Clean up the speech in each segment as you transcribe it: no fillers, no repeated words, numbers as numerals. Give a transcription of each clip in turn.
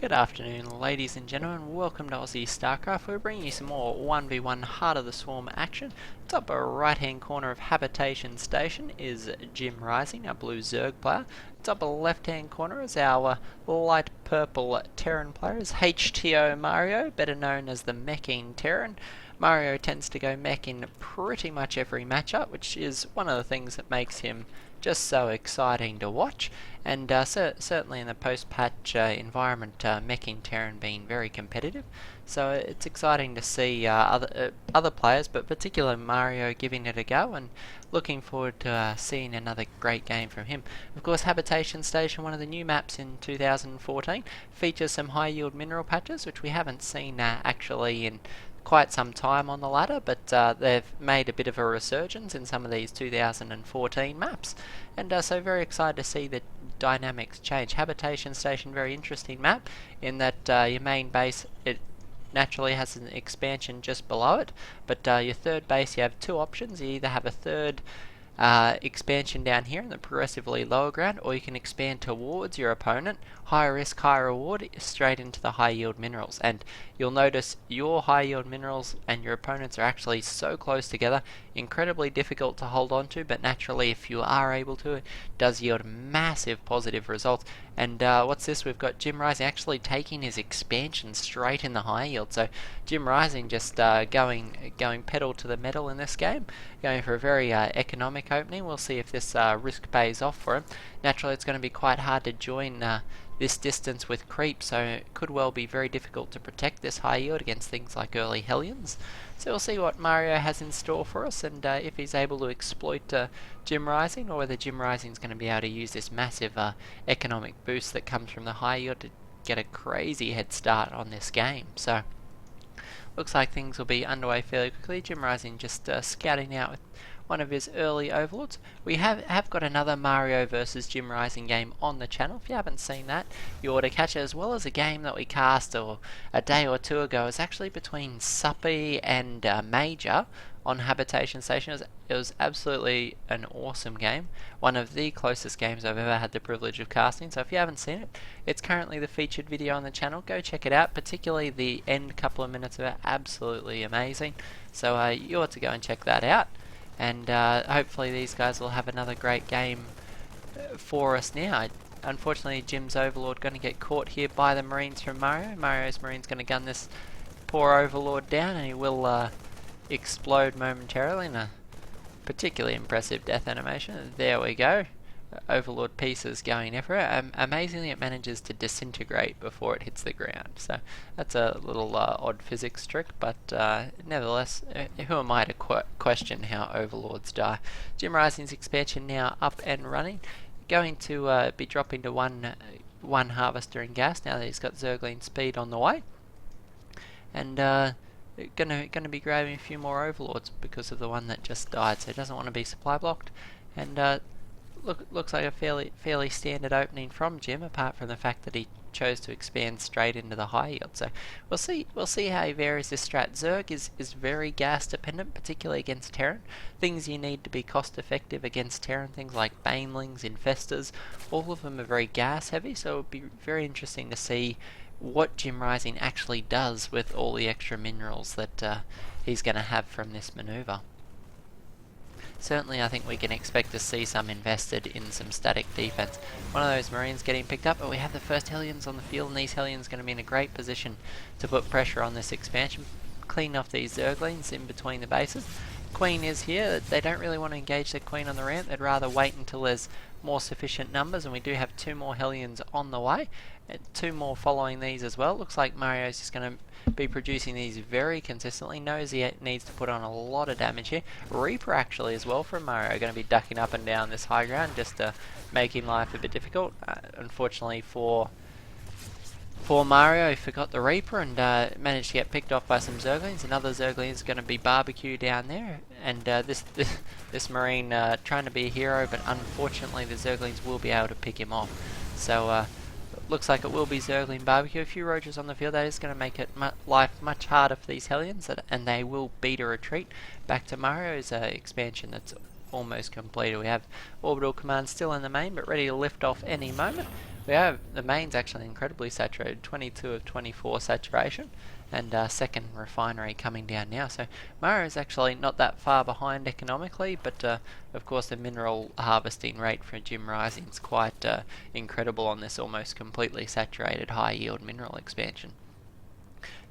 Good afternoon, ladies and gentlemen. Welcome to Aussie Starcraft. We're bringing you some more 1v1 Heart of the Swarm action. Top right hand corner of Habitation Station is Jimrising, our blue Zerg player. Top left hand corner is our light purple Terran player, is HTOMario, better known as the Meching Terran. Mario tends to go mech in pretty much every matchup, which is one of the things that makes him just so exciting to watch, and certainly in the post-patch environment, Meching Terran being very competitive. So it's exciting to see other players, but particularly Mario, giving it a go, and looking forward to seeing another great game from him. Of course, Habitation Station, one of the new maps in 2014, features some high yield mineral patches, which we haven't seen actually in quite some time on the ladder, but they've made a bit of a resurgence in some of these 2014 maps, and so very excited to see the dynamics change. Habitation Station, very interesting map in that your main base, it naturally has an expansion just below it, but your third base, you have two options. You either have a third expansion down here in the progressively lower ground, or you can expand towards your opponent, high risk, high reward, straight into the high yield minerals. And you'll notice your high yield minerals and your opponents are actually so close together, incredibly difficult to hold on to, but naturally if you are able to, it does yield massive positive results. And what's this? We've got Jimrising actually taking his expansion straight in the high yield. So Jimrising just going pedal to the metal in this game, going for a very economic opening. We'll see if this risk pays off for him. Naturally, it's going to be quite hard to join this distance with creep, so it could well be very difficult to protect this high yield against things like early Hellions. So we'll see what Mario has in store for us, and if he's able to exploit Jimrising, or whether Jimrising is going to be able to use this massive economic boost that comes from the high yield to get a crazy head start on this game. So looks like things will be underway fairly quickly. Jimrising just scouting out with one of his early overlords. We have got another Mario versus Jimrising game on the channel. If you haven't seen that, you ought to catch it, as well as a game that we cast a day or two ago. It's actually between Suppy and Major on Habitation Station. It was absolutely an awesome game. One of the closest games I've ever had the privilege of casting. So if you haven't seen it, it's currently the featured video on the channel. Go check it out, particularly the end couple of minutes of it. Absolutely amazing. So you ought to go and check that out. And hopefully these guys will have another great game for us now. Unfortunately, Jim's Overlord going to get caught here by the Marines from Mario. Mario's Marine's going to gun this poor Overlord down, and he will explode momentarily in a particularly impressive death animation. There we go. Overlord pieces going everywhere. Amazingly, it manages to disintegrate before it hits the ground. So that's a little odd physics trick, but nevertheless, who am I to question how Overlords die? Jimrising's expansion now up and running. Going to be dropping to one harvester in gas now that he's got Zergling speed on the way, and gonna be grabbing a few more Overlords because of the one that just died. So he doesn't want to be supply blocked, and looks like a fairly standard opening from Jim, apart from the fact that he chose to expand straight into the high yield. So we'll see how he varies this strat. Zerg is very gas dependent, particularly against Terran. Things you need to be cost effective against Terran, things like Banelings, Infestors, all of them are very gas heavy, so it'll be very interesting to see what Jimrising actually does with all the extra minerals that he's going to have from this maneuver. Certainly I think we can expect to see some invested in some static defense. One of those Marines getting picked up, but we have the first Hellions on the field, and these Hellions are going to be in a great position to put pressure on this expansion, clean off these Zerglings in between the bases. Queen is here. They don't really want to engage the Queen on the ramp. They'd rather wait until there's more sufficient numbers, and we do have two more Hellions on the way, and two more following these as well. Looks like Mario's just going to be producing these very consistently. Knows he needs to put on a lot of damage here. Reaper actually as well from Mario, going to be ducking up and down this high ground just to make him life a bit difficult. Unfortunately for Mario, he forgot the Reaper and managed to get picked off by some Zerglings. Another Zergling is going to be barbecue down there, and this Marine trying to be a hero, but unfortunately the Zerglings will be able to pick him off. So looks like it will be Zergling barbecue. A few Roaches on the field. That is going to make it life much harder for these Hellions, and they will beat a retreat back to Mario's expansion that's almost completed. We have Orbital Command still in the main, but ready to lift off any moment. we have the main's actually incredibly saturated, 22 of 24 saturation, and second refinery coming down now. So Mario is actually not that far behind economically, but of course the mineral harvesting rate for Jimrising is quite incredible on this almost completely saturated high yield mineral expansion.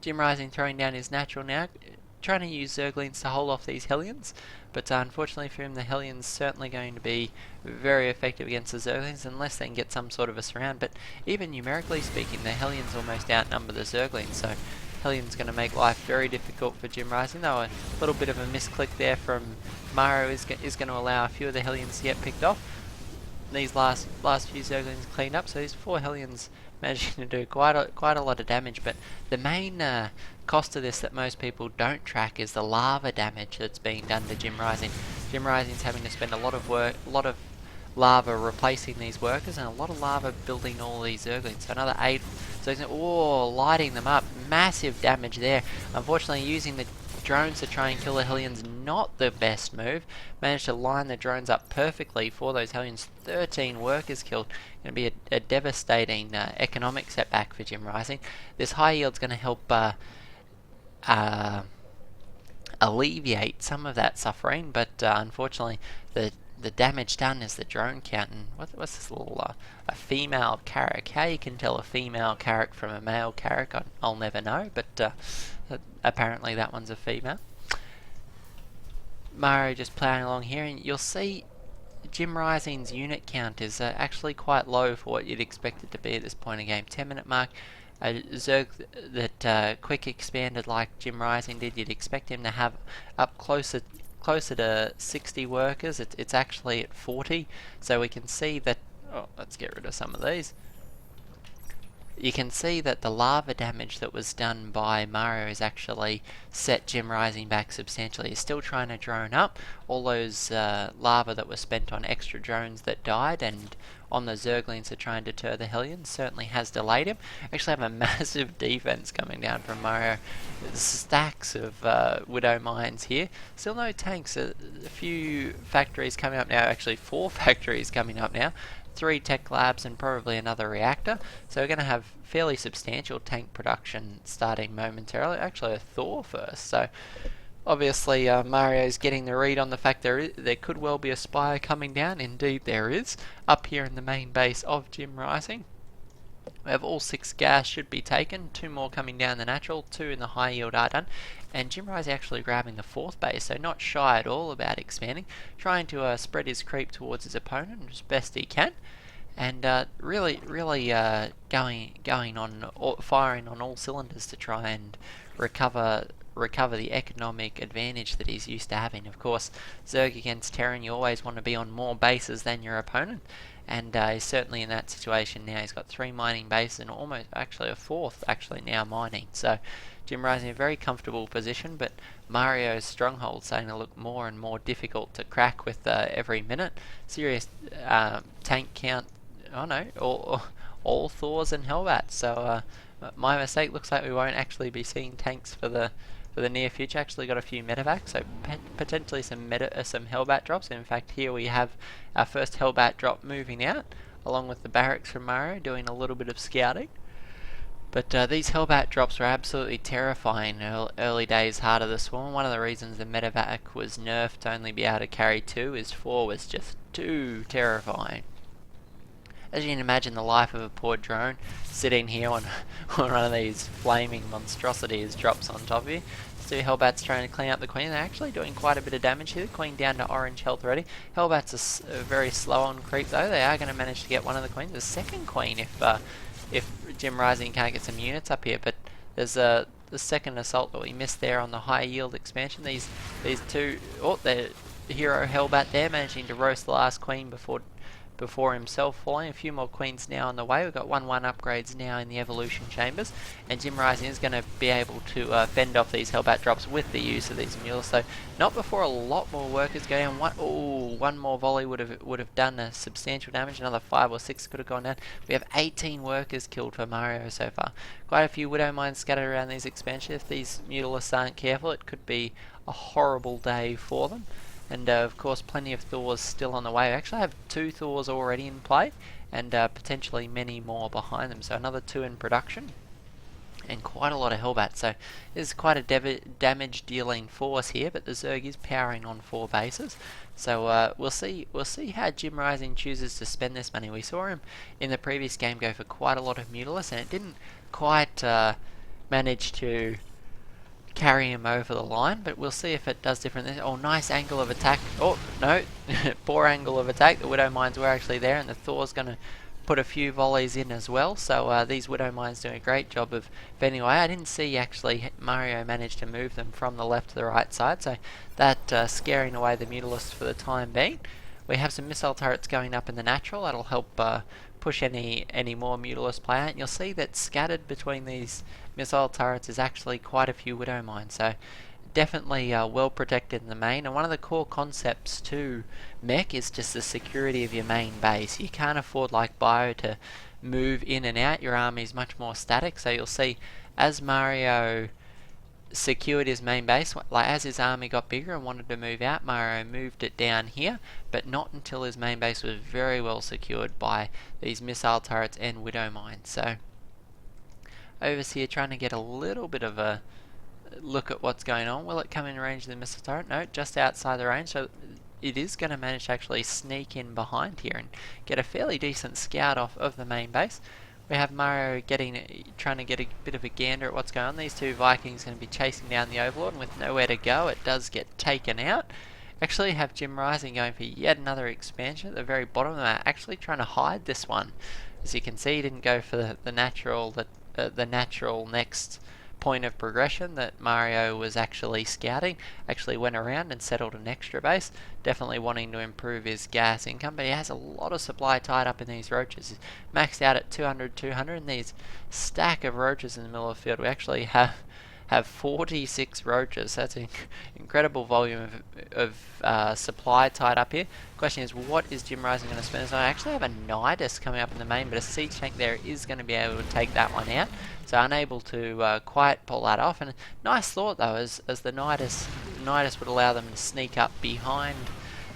Jimrising throwing down his natural now, trying to use Zerglings to hold off these Hellions, but unfortunately for him the Hellions certainly going to be very effective against the Zerglings unless they can get some sort of a surround. But even numerically speaking, the Hellions almost outnumber the Zerglings, so Hellions going to make life very difficult for Jimrising, though a little bit of a misclick there from Mario is going to allow a few of the Hellions to get picked off. These last few Zerglings cleaned up, so these 4 Hellions managing to do quite a lot of damage. But the main cost of this that most people don't track is the lava damage that's being done to Jimrising. Jimrising's having to spend a lot of lava replacing these workers, and a lot of lava building all these Zerglings. So another 8 Zerglings, lighting them up, massive damage there. Unfortunately, using the drones to try and kill the Hellions not the best move. Managed to line the drones up perfectly for those Hellions. 13 workers killed. Going to be a devastating economic setback for Jimrising. This high yield's going to help alleviate some of that suffering, but unfortunately the damage done is the drone count. And what's this little a female carrack? How you can tell a female carrack from a male carrack, I'll never know, but apparently that one's a female. Mario just ploughing along here, and you'll see Jimrising's unit count is actually quite low for what you'd expect it to be at this point in the game. 10-minute mark. A Zerg that quick expanded like Jimrising did, you'd expect him to have up closer to 60 workers. It's actually at 40, so we can see that. Let's get rid of some of these. You can see that the lava damage that was done by Mario has actually set Jimrising back substantially. He's still trying to drone up. All those lava that was spent on extra drones that died and on the Zerglings to try and deter the Hellions certainly has delayed him. Actually have a massive defense coming down from Mario. Stacks of Widow Mines here. Still no tanks. A few factories coming up now. Actually 4 factories coming up now. 3 tech labs and probably another reactor. So we're going to have fairly substantial tank production starting momentarily. Actually a Thor first. So obviously Mario's getting the read on the fact there could well be a Spire coming down. Indeed there is. Up here in the main base of Jimrising. We have all 6 gas should be taken. 2 more coming down the natural. 2 in the high yield are done. And Jimrising actually grabbing the 4th base, so not shy at all about expanding. Trying to spread his creep towards his opponent as best he can. And really going on, firing on all cylinders to try and recover the economic advantage that he's used to having. Of course, Zerg against Terran, you always want to be on more bases than your opponent. And he's certainly in that situation now. He's got 3 mining bases and almost actually a 4th actually now mining. So Jimrising in a very comfortable position, but Mario's stronghold starting to look more and more difficult to crack with every minute. Serious tank count. Oh no, all Thors and Hellbats. So my mistake. Looks like we won't actually be seeing tanks for the near future. Actually got a few medevacs, so potentially some Hellbat drops. In fact, here we have our first Hellbat drop moving out, along with the barracks from Mario doing a little bit of scouting. But these Hellbat drops were absolutely terrifying early days, Heart of the Swarm. One of the reasons the medevac was nerfed to only be able to carry 2 is 4 was just too terrifying. As you can imagine, the life of a poor drone sitting here on one of these flaming monstrosities drops on top of you. 2 Hellbats trying to clean up the Queen. They're actually doing quite a bit of damage here. The Queen down to orange health already. Hellbats are very slow on creep though. They are going to manage to get one of the Queens. The second Queen if Jimrising can't get some units up here. But there's the second assault that we missed there on the high yield expansion. These 2... the hero Hellbat there managing to roast the last Queen before himself falling. A few more Queens now on the way. We've got 1-1 upgrades now in the evolution chambers, and Jimrising is going to be able to fend off these Hellbat drops with the use of these mules. So not before a lot more workers go down. One more volley would have done a substantial damage. Another 5 or 6 could have gone down. We have 18 workers killed for Mario so far. Quite a few Widow Mines scattered around these expansions. If these mutalists aren't careful, it could be a horrible day for them. And of course plenty of Thors still on the way. I actually have 2 Thors already in play, and potentially many more behind them. So another 2 in production, and quite a lot of Hellbats. So there's quite a damage dealing force here, but the Zerg is powering on 4 bases. So we'll see how Jimrising chooses to spend this money. We saw him in the previous game go for quite a lot of Mutalisk, and it didn't quite manage to carry him over the line, but we'll see if it does different. Oh, nice angle of attack. Oh, no, poor angle of attack. The Widow Mines were actually there, and the Thor's going to put a few volleys in as well. So these Widow Mines doing a great job of fending away. I didn't see actually Mario manage to move them from the left to the right side, so that scaring away the Mutalists for the time being. We have some missile turrets going up in the natural. That'll help push any more Mutalists play out. And you'll see that scattered between these missile turrets is actually quite a few Widow Mines. So definitely well protected in the main. And one of the core concepts to mech is just the security of your main base. You can't afford, like Bio, to move in and out. Your army is much more static. So you'll see as Mario secured his main base, like as his army got bigger and wanted to move out, Mario moved it down here, but not until his main base was very well secured by these missile turrets and Widow Mines. So over here trying to get a little bit of a look at what's going on. Will it come in range of the missile turret? No, just outside the range, so it is going to manage to actually sneak in behind here and get a fairly decent scout off of the main base. We have Mario trying to get a bit of a gander at what's going on. These 2 Vikings going to be chasing down the Overlord, and with nowhere to go, it does get taken out. Actually have Jimrising going for yet another expansion at the very bottom. They're actually trying to hide this one. As you can see, he didn't go for the natural next point of progression that Mario was actually scouting. Actually went around and settled an extra base, definitely wanting to improve his gas income, but he has a lot of supply tied up in these roaches. He's maxed out at 200, and these stack of roaches in the middle of the field. We actually have 46 roaches. That's an incredible volume of supply tied up here. Question is, what is Jimrising going to spend? So I actually have a Nidus coming up in the main, but a siege tank there is going to be able to take that one out. So unable to quite pull that off. And nice thought though, as the Nidus would allow them to sneak up behind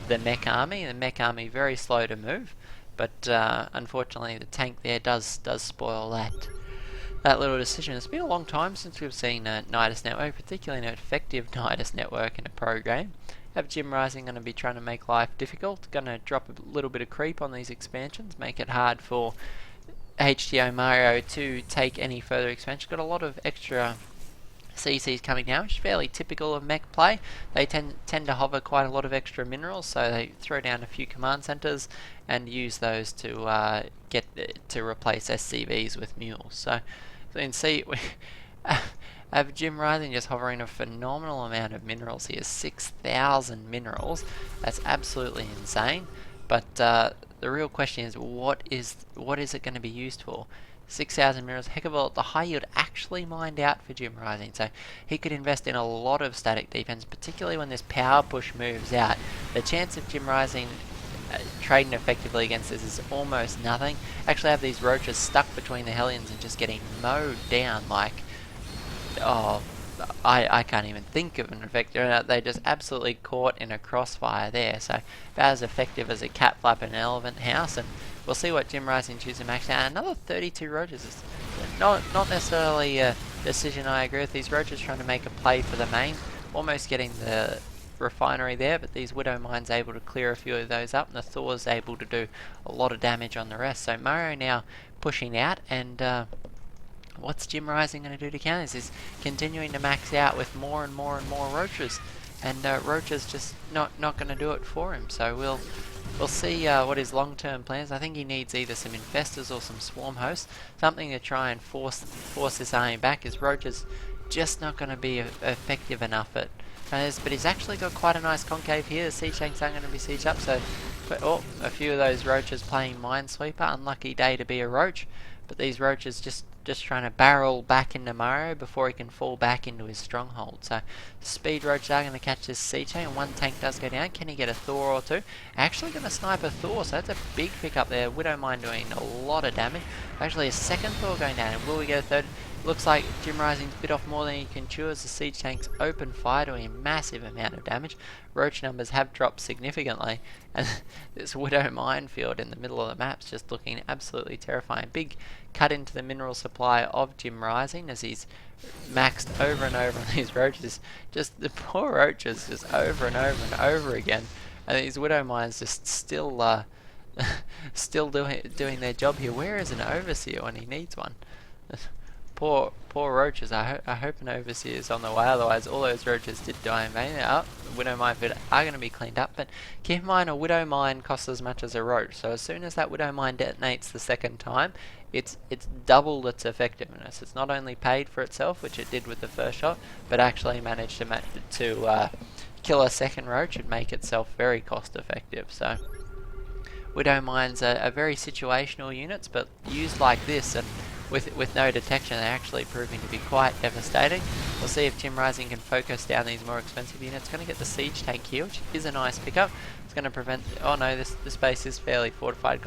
the mech army. The mech army very slow to move, but unfortunately the tank there does spoil that little decision. It's been a long time since we've seen a Nidus network, particularly an effective Nidus network in a pro game. Have Jimrising going to be trying to make life difficult, going to drop a little bit of creep on these expansions, make it hard for HTOMario to take any further expansion. Got a lot of extra CCs coming down, which is fairly typical of mech play. They tend to hover quite a lot of extra minerals, so they throw down a few command centers and use those to replace SCVs with mules. So you can see we have Jimrising just hovering a phenomenal amount of minerals here, 6,000 minerals. That's absolutely insane. But the real question is, what is it going to be used for? 6,000 minerals, heck of a lot. The high yield actually mined out for Jimrising, so he could invest in a lot of static defense, particularly when this power push moves out. The chance of Jimrising trading effectively against this is almost nothing. Actually have these roaches stuck between the Hellions and just getting mowed down like, oh, I can't even think of an effect. They just absolutely caught in a crossfire there. So about as effective as a cat flap in an elephant house. And we'll see what Jimrising chooses to max out. Another 32 roaches. It's not necessarily a decision I agree with. These roaches trying to make a play for the main, almost getting the refinery there, but these Widow Mines able to clear a few of those up, and the Thor's able to do a lot of damage on the rest. So Mario now pushing out, and what's Jimrising going to do to counter this? Is continuing to max out with more and more and more roaches, and roaches just not going to do it for him. So we'll see what his long-term plans. I think he needs either some infestors or some swarm hosts, something to try and force this army back. His roaches just not going to be effective enough at. But he's actually got quite a nice concave here. The siege tanks aren't going to be sieged up, so a few of those roaches playing Minesweeper. Unlucky day to be a roach, but these roaches just trying to barrel back into Mario before he can fall back into his stronghold. So speed roaches are going to catch this siege tank, and one tank does go down. Can he get a Thor or two? Actually going to snipe a Thor, so that's a big pick up there. Widow Mine doing a lot of damage. Actually a second Thor going down, and will we get a third? Looks like Jimrising's bit off more than he can chew as the siege tanks open fire, doing a massive amount of damage. Roach numbers have dropped significantly, and this Widow minefield in the middle of the map's just looking absolutely terrifying. Big cut into the mineral supply of Jimrising as he's maxed over and over on these roaches. Just the poor roaches just over and over and over again. And these Widow mines just still still doing their job here. Where is an overseer when he needs one? Poor roaches. I hope an overseer is on the way, otherwise all those roaches did die in vain. The Widow minefield are going to be cleaned up, but keep in mind a Widow mine costs as much as a roach, so as soon as that Widow mine detonates the second time, it's doubled its effectiveness. It's not only paid for itself, which it did with the first shot, but actually managed to kill a second roach and make itself very cost effective. So Widow mines are very situational units, but used like this and with no detection, they're actually proving to be quite devastating. We'll see if Jimrising can focus down these more expensive units. Going to get the siege tank here, which is a nice pickup. It's going to prevent... Oh no, this base is fairly fortified.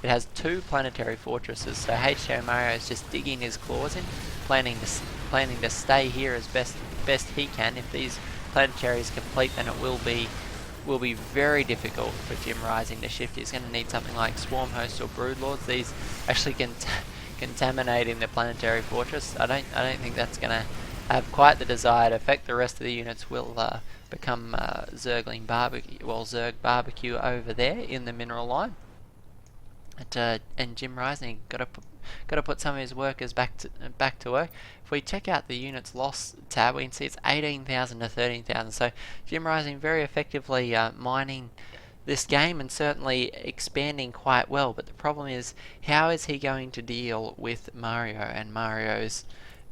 It has 2 planetary fortresses, so HTOMario is just digging his claws in, planning to stay here as best he can. If these planetaries complete, then it will be very difficult for Jimrising to shift. He's going to need something like Swarm Hosts or Broodlords. These actually contaminating the planetary fortress. I don't think that's going to have quite the desired effect. The rest of the units will become Zerg barbecue over there in the mineral line. And Jimrising got to put some of his workers back to work. If we check out the units lost tab, we can see it's 18,000 to 13,000. So Jimrising very effectively mining this game and certainly expanding quite well, but the problem is, how is he going to deal with Mario and Mario's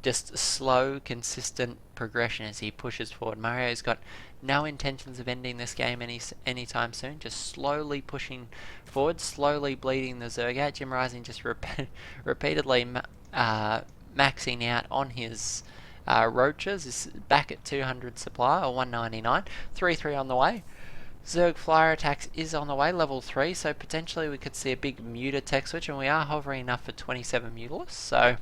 just slow, consistent progression as he pushes forward? Mario's got no intentions of ending this game anytime soon, just slowly pushing forward, slowly bleeding the Zerg out. Jimrising just repeatedly maxing out on his roaches. Is back at 200 supply, or 199. 3-3 on the way. Zerg flyer attacks is on the way, level 3, so potentially we could see a big muta tech switch, and we are hovering enough for 27 mutalists, so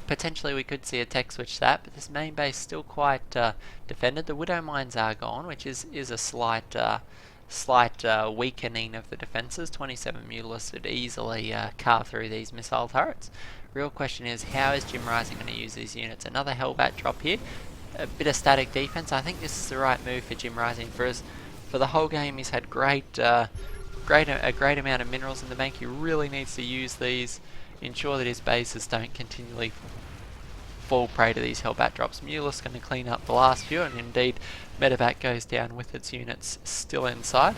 potentially we could see a tech switch that, but this main base still quite defended. The Widow mines are gone, which is a slight weakening of the defences. 27 mutalists would easily carve through these missile turrets. Real question is, how is Jimrising going to use these units? Another Hellbat drop here. A bit of static defense. I think this is the right move for Jimrising. For the whole game, he's had a great amount of minerals in the bank. He really needs to use these, ensure that his bases don't continually fall prey to these Hellbat drops. Mulus going to clean up the last few, and indeed Medevac goes down with its units still inside.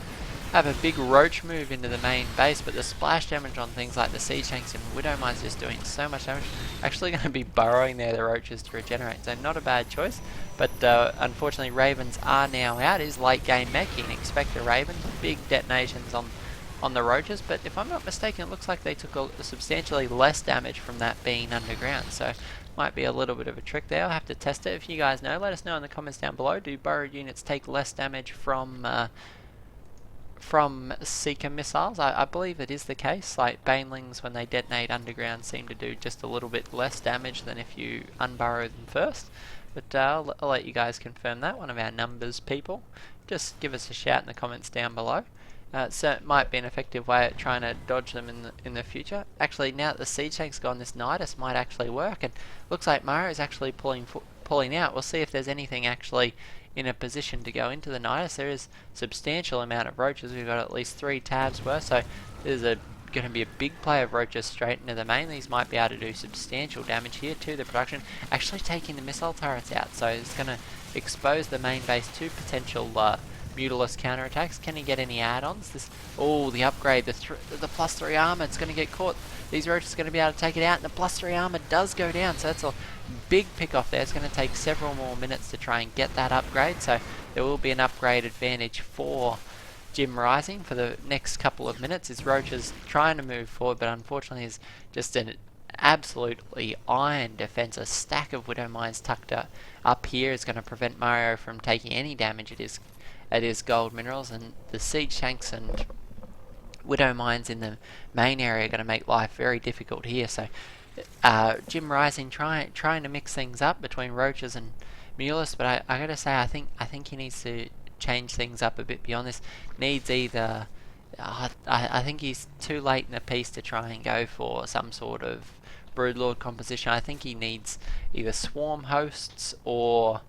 Have a big roach move into the main base, but the splash damage on things like the siege tanks and Widow mines just doing so much damage. Actually going to be burrowing there, the roaches, to regenerate, so not a bad choice. But unfortunately Ravens are now out. It is late game mech, you can expect a Raven. Big detonations on the roaches, but if I'm not mistaken, it looks like they took a substantially less damage from that being underground, so might be a little bit of a trick there. I'll have to test it. If you guys know, let us know in the comments down below. Do burrowed units take less damage from Seeker missiles? I believe it is the case. Like Banelings, when they detonate underground, seem to do just a little bit less damage than if you unburrow them first. But I'll let you guys confirm that. One of our numbers people. Just give us a shout in the comments down below. So it might be an effective way at trying to dodge them in the future. Actually, now that the siege tank's gone, this Nidus might actually work, and looks like Mario is actually pulling out. We'll see if there's anything actually in a position to go into the Nidus. There is a substantial amount of roaches. We've got at least 3 tabs worth, so there's going to be a big play of roaches straight into the main. These might be able to do substantial damage here to the production, actually taking the missile turrets out, so it's going to expose the main base to potential Mutalist counterattacks. Can he get any add-ons? The upgrade, the +3 armor, it's going to get caught. These roaches are going to be able to take it out, and the +3 armor does go down, so that's a big pick off there. It's going to take several more minutes to try and get that upgrade, so there will be an upgrade advantage for Jimrising for the next couple of minutes. His roaches trying to move forward, but unfortunately is just an absolutely iron defense. A stack of Widow mines tucked up here is going to prevent Mario from taking any damage at his gold minerals, and the siege tanks and Widow mines in the main area are going to make life very difficult here. So Jimrising trying to mix things up between Roaches and Mulus, but I gotta say I think he needs to change things up a bit beyond this. Needs either I think he's too late in the piece to try and go for some sort of Broodlord composition. I think he needs either Swarm Hosts or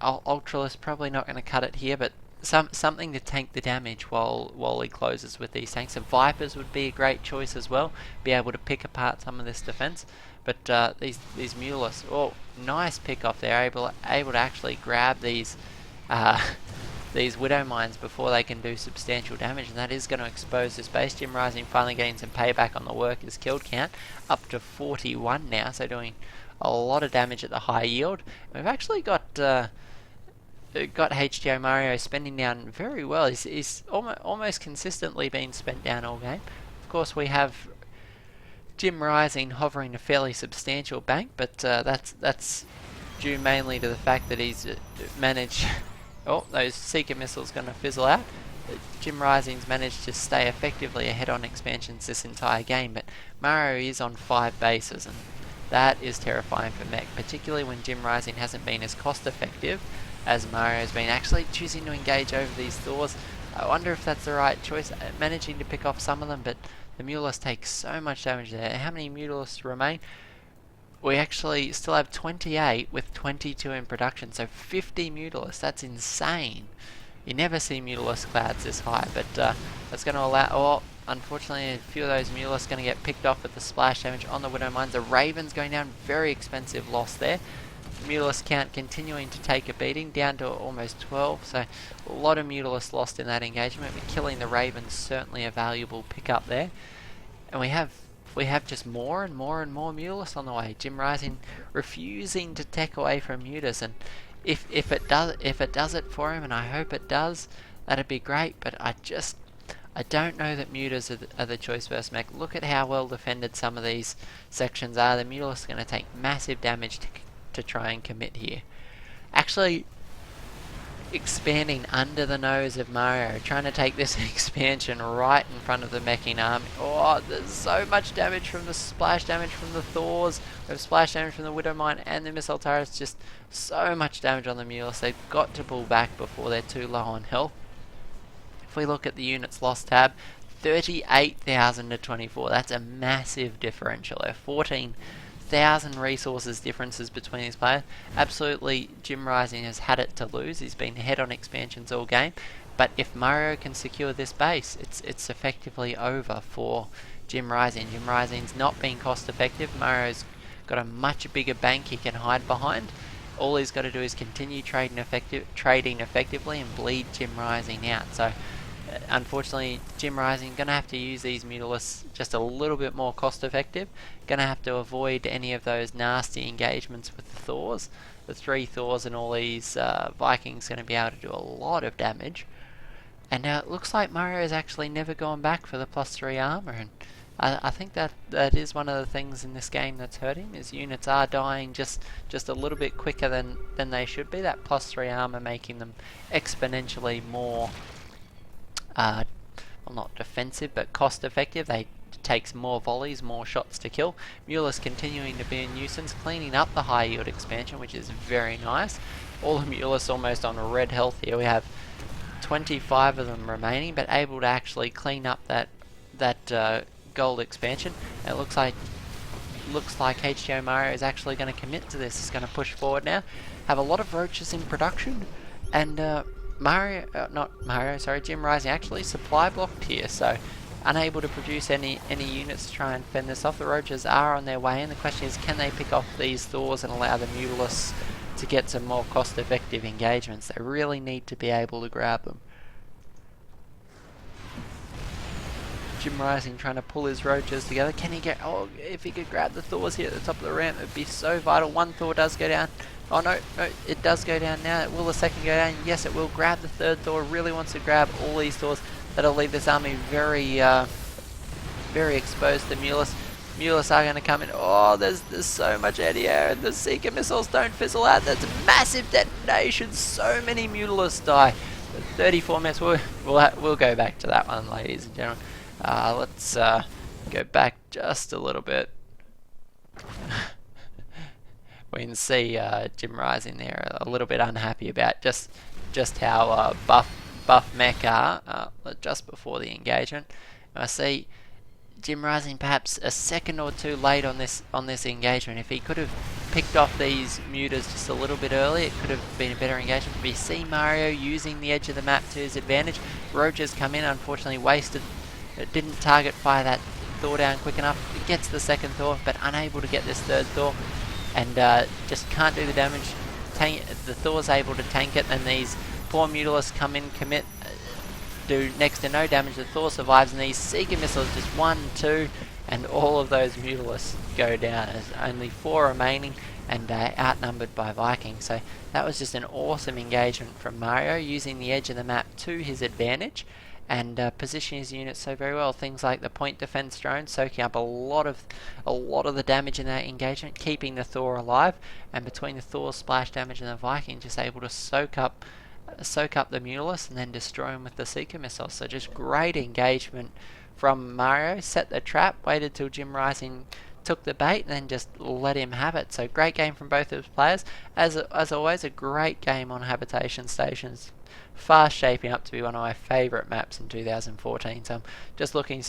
Ultralisk. Probably not going to cut it here, but something to tank the damage while he closes with these tanks. So Vipers would be a great choice as well. Be able to pick apart some of this defense. But these Mulus, oh, nice pick off there. Able to actually grab these Widow Mines before they can do substantial damage, and that is going to expose this base. Jimrising finally getting some payback on the workers' killed count, up to 41 now, so doing a lot of damage at the high yield. We've actually got HTOMario spending down very well. He's almost consistently been spent down all game. Of course, we have Jimrising hovering a fairly substantial bank, but that's due mainly to the fact that he's managed. Oh, those Seeker missiles going to fizzle out. Jimrising's managed to stay effectively ahead on expansions this entire game, but Mario is on 5 bases, and that is terrifying for mech, particularly when Jimrising hasn't been as cost effective as Mario's been. Actually choosing to engage over these Thors, I wonder if that's the right choice. Managing to pick off some of them, but the Mulus takes so much damage there. How many Mulus remain? We actually still have 28 with 22 in production, so 50 Mulus. That's insane. You never see Mulus clouds this high, but that's going to allow... Oh, unfortunately, a few of those Mulus going to get picked off with the splash damage on the Widow Mines. The Raven's going down, very expensive loss there. Mulus count continuing to take a beating, down to almost 12, so a lot of Mulus lost in that engagement, but killing the Raven's certainly a valuable pickup there. And we have just more and more and more Mulus on the way. Jimrising refusing to tech away from Mutas, and if it does it for him, and I hope it does, that'd be great. But I don't know that Mutas are the choice versus mech. Look at how well defended some of these sections are. The Mulus are going to take massive damage to try and commit here. Actually, expanding under the nose of Mario, trying to take this expansion right in front of the meching army. Oh, there's so much damage from the splash damage from the Thors. We have splash damage from the Widow Mine and the missile turrets. Just so much damage on the Mulus. They've got to pull back before they're too low on health. If we look at the units lost tab, 38,000 to 24. That's a massive differential there. 14,000 resources differences between these players. Absolutely, Jimrising has had it to lose. He's been ahead on expansions all game, but if Mario can secure this base, it's effectively over for Jimrising. Jimrising's not being cost effective. Mario's got a much bigger bank he can hide behind. All he's got to do is continue trading effectively and bleed Jimrising out. So unfortunately, Jimrising going to have to use these Mulus just a little bit more cost effective. Going to have to avoid any of those nasty engagements with the Thors. The 3 Thors and all these Vikings going to be able to do a lot of damage. And now it looks like Mario is actually never going back for the +3 armor, and I think that is one of the things in this game that's hurt him. His units are dying just a little bit quicker than they should be. That +3 armor making them exponentially more well, not defensive, but cost effective. They takes more volleys, more shots to kill. Mulus continuing to be a nuisance, cleaning up the high yield expansion, which is very nice. All the Mulus almost on red health here. We have 25 of them remaining, but able to actually clean up that gold expansion. And it looks like HTOMario is actually going to commit to this. It's going to push forward now. Have a lot of roaches in production, and Jimrising actually supply blocked here, so unable to produce any units to try and fend this off. The roaches are on their way, and the question is, can they pick off these Thors and allow the Mulus to get some more cost-effective engagements? They really need to be able to grab them. Jimrising trying to pull his roaches together. Can he get... Oh, if he could grab the Thors here at the top of the ramp, it would be so vital. One Thor does go down. Oh no, it does go down now. Will the second go down? Yes, it will. Grab the third Thor. Really wants to grab all these Thors. That'll leave this army very exposed to Mulus. Mulus are going to come in. Oh, there's so much anti-air, and the Seeker missiles don't fizzle out. That's massive detonation. So many Mulus die. 34 minutes. We'll go back to that one, ladies and gentlemen. Let's go back just a little bit. we can see Jimrising there a little bit unhappy about just how buff mech are just before the engagement. And I see Jimrising perhaps a second or two late on this engagement. If he could have picked off these mutas just a little bit early, it could have been a better engagement. But you see Mario using the edge of the map to his advantage. Roger's come in, unfortunately wasted, didn't target fire that Thor down quick enough. It gets the second Thor, but unable to get this third Thor, and just can't do the damage. The Thor's able to tank it, and these poor Mutalisks come in, commit, do next to no damage. The Thor survives, and these Seeker missiles just 1, 2, and all of those Mutalisks go down. There's only 4 remaining, and outnumbered by Vikings. So that was just an awesome engagement from Mario, using the edge of the map to his advantage, and positioning his units so very well. Things like the point defense drone soaking up a lot of the damage in that engagement, keeping the Thor alive, and between the Thor splash damage and the Viking, just able to soak up the Mutalisks and then destroy them with the Seeker missiles. So just great engagement from Mario. Set the trap, waited till Jimrising took the bait, and then just let him have it. So great game from both of his players. As always, a great game on Habitation Stations. Fast shaping up to be one of my favourite maps in 2014. So I'm just looking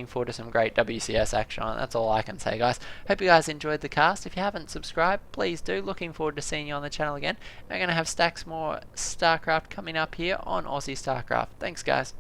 forward to some great WCS action on it. That's all I can say, guys. Hope you guys enjoyed the cast. If you haven't subscribed, please do. Looking forward to seeing you on the channel again. We're going to have stacks more StarCraft coming up here on Aussie StarCraft. Thanks, guys.